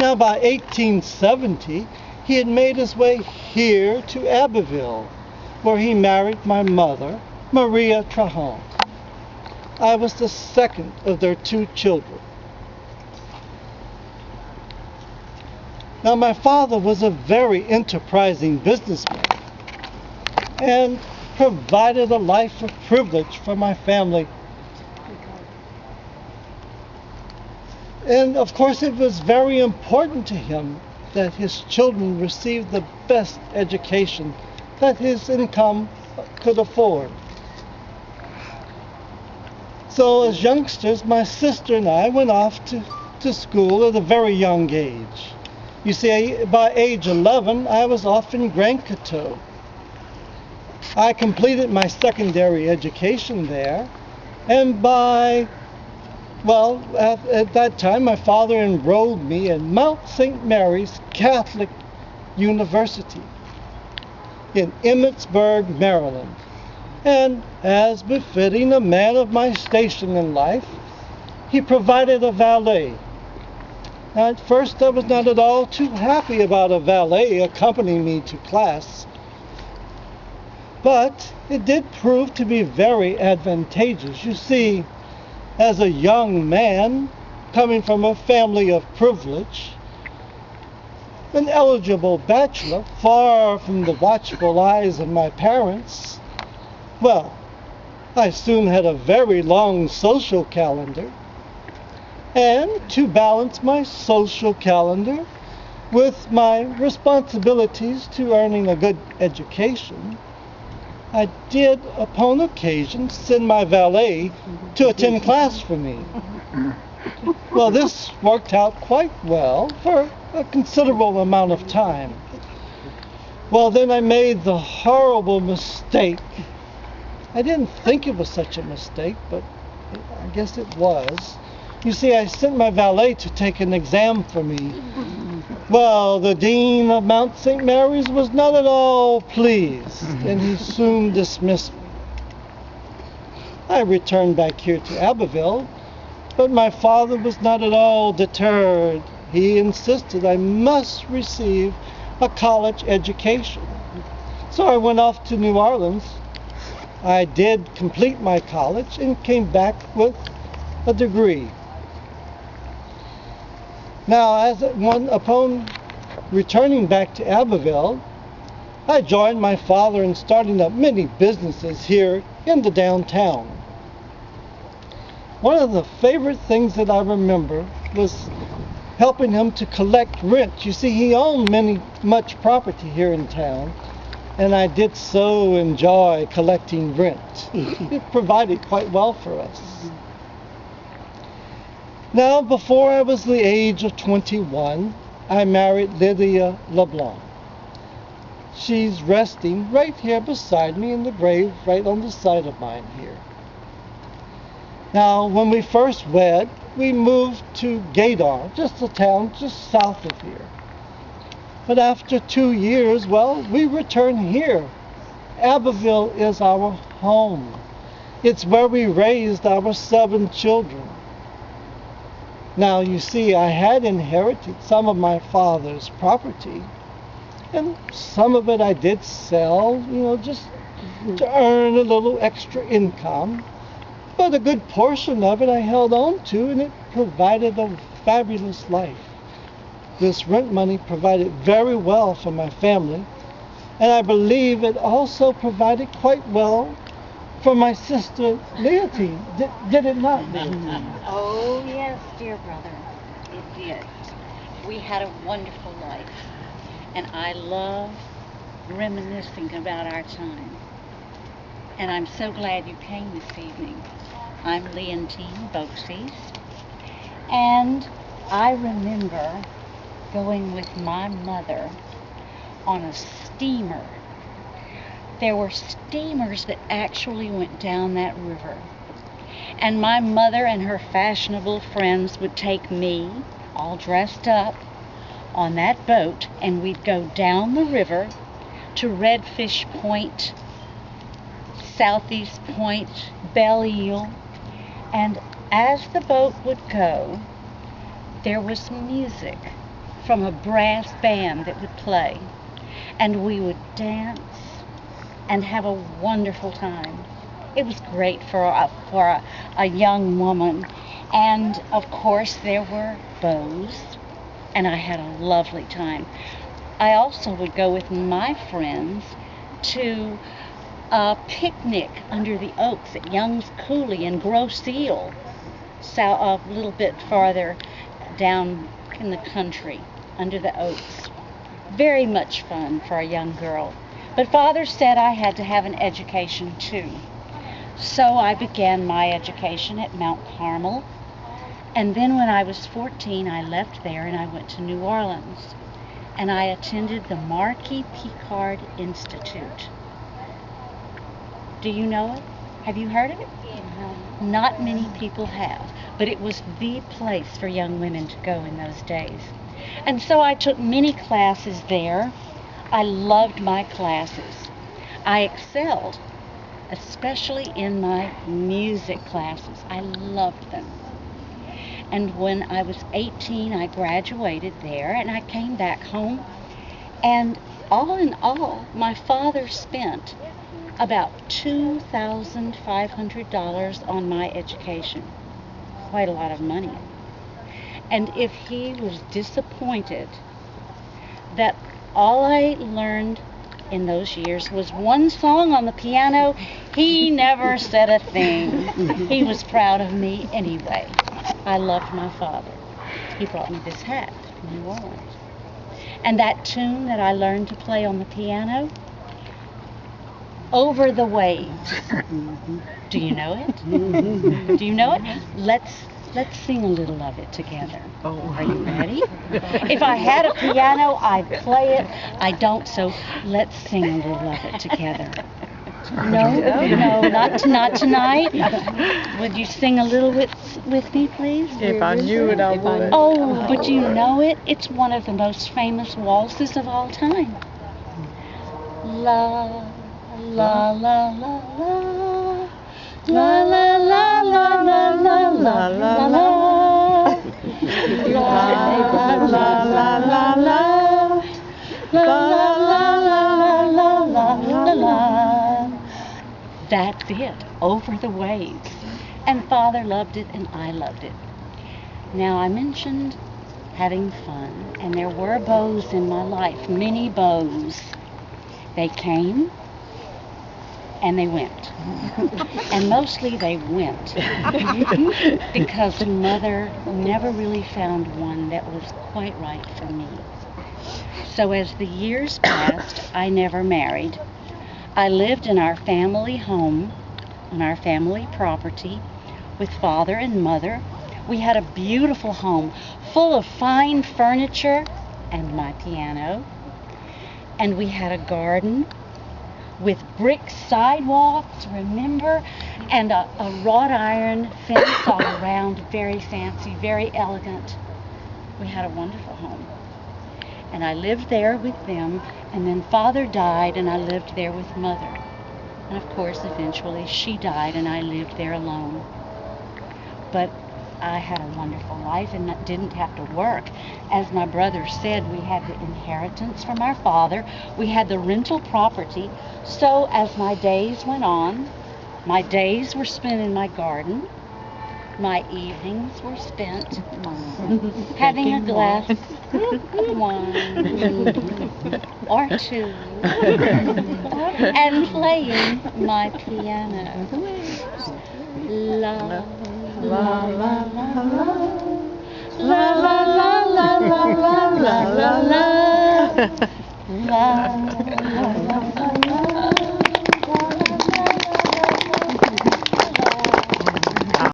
Now, by 1870, he had made his way here to Abbeville, where he married my mother, Maria Trahan. I was the second of their 2 children. Now, my father was a very enterprising businessman and provided a life of privilege for my family. And of course, it was very important to him that his children received the best education that his income could afford. So as youngsters, my sister and I went off to school at a very young age. You see, by age 11, I was off in Grand Coteau. I completed my secondary education there, and at that time, my father enrolled me in Mount St. Mary's Catholic University in Emmitsburg, Maryland. And as befitting a man of my station in life, he provided a valet. Now, at first, I was not at all too happy about a valet accompanying me to class, but it did prove to be very advantageous. You see, as a young man coming from a family of privilege, an eligible bachelor, far from the watchful eyes of my parents, well, I soon had a very long social calendar. And to balance my social calendar with my responsibilities to earning a good education, I did, upon occasion, send my valet to attend class for me. Well, this worked out quite well for a considerable amount of time. Well, then I made the horrible mistake. I didn't think it was such a mistake, but I guess it was. You see, I sent my valet to take an exam for me. Well, the dean of Mount St. Mary's was not at all pleased, and he soon dismissed me. I returned back here to Abbeville, but my father was not at all deterred. He insisted I must receive a college education. So I went off to New Orleans. I did complete my college and came back with a degree. Now, upon returning back to Abbeville, I joined my father in starting up many businesses here in the downtown. One of the favorite things that I remember was helping him to collect rent. You see, he owned much property here in town, and I did so enjoy collecting rent. It provided quite well for us. Now, before I was the age of 21, I married Lydia LeBlanc. She's resting right here beside me in the grave, right on the side of mine here. Now, when we first wed, we moved to Gaydar, just a town just south of here. But after 2 years, well, we returned here. Abbeville is our home. It's where we raised our 7 children. Now, you see, I had inherited some of my father's property, and some of it I did sell, just to earn a little extra income. But a good portion of it I held on to, and it provided a fabulous life. This rent money provided very well for my family, and I believe it also provided quite well for my sister Leontine. Did it not? Oh, yes, dear brother, it did. We had a wonderful life, and I love reminiscing about our time. And I'm so glad you came this evening. I'm Leontine Beauxis, and I remember going with my mother on a steamer. There were steamers that actually went down that river. And my mother and her fashionable friends would take me, all dressed up, on that boat, and we'd go down the river to Redfish Point, Southeast Point, Belle Isle. And as the boat would go, there was music from a brass band that would play. And we would dance and have a wonderful time. It was great for a young woman. And of course there were beaux, and I had a lovely time. I also would go with my friends to a picnic under the oaks at Young's Coulee in Grosse Ile, a little bit farther down in the country under the oaks. Very much fun for a young girl. But Father said I had to have an education too. So I began my education at Mount Carmel. And then when I was 14, I left there and I went to New Orleans. And I attended the Marquis Picard Institute. Do you know it? Have you heard of it? Yeah. Not many people have, but it was the place for young women to go in those days. And so I took many classes there. I loved my classes. I excelled, especially in my music classes. I loved them. And when I was 18, I graduated there, and I came back home. And all in all, my father spent about $2,500 on my education. Quite a lot of money. And if he was disappointed that all I learned in those years was one song on the piano, he never said a thing. He was proud of me anyway. I loved my father. He brought me this hat from New Orleans. And that tune that I learned to play on the piano, Over the Waves. Do you know it? Do you know it? Let's sing a little of it together. Are you ready? If I had a piano, I'd play it. I don't, so let's sing a little of it together. No, not tonight. Would you sing a little with me, please? If I knew it, I would. Oh, but you know it? It's one of the most famous waltzes of all time. La, la, la, la, la. La la la la la la la la la. La la la la la la. La la la la la la la. That's it, Over the Waves. And Father loved it and I loved it. Now I mentioned having fun, and there were beaux in my life, many beaux. They came and they went. And mostly they went because Mother never really found one that was quite right for me. So as the years passed, I never married. I lived in our family home, on our family property, with Father and Mother. We had a beautiful home full of fine furniture and my piano. And we had a garden with brick sidewalks, remember, and a wrought iron fence all around, very fancy, very elegant. We had a wonderful home. And I lived there with them, and then Father died, and I lived there with Mother. And of course, eventually she died, and I lived there alone. But I had a wonderful life and didn't have to work. As my brother said, we had the inheritance from our father. We had the rental property. So as my days went on, my days were spent in my garden. My evenings were spent having a glass of wine or two and playing my piano. La la la la la la la la la la la la la la la la la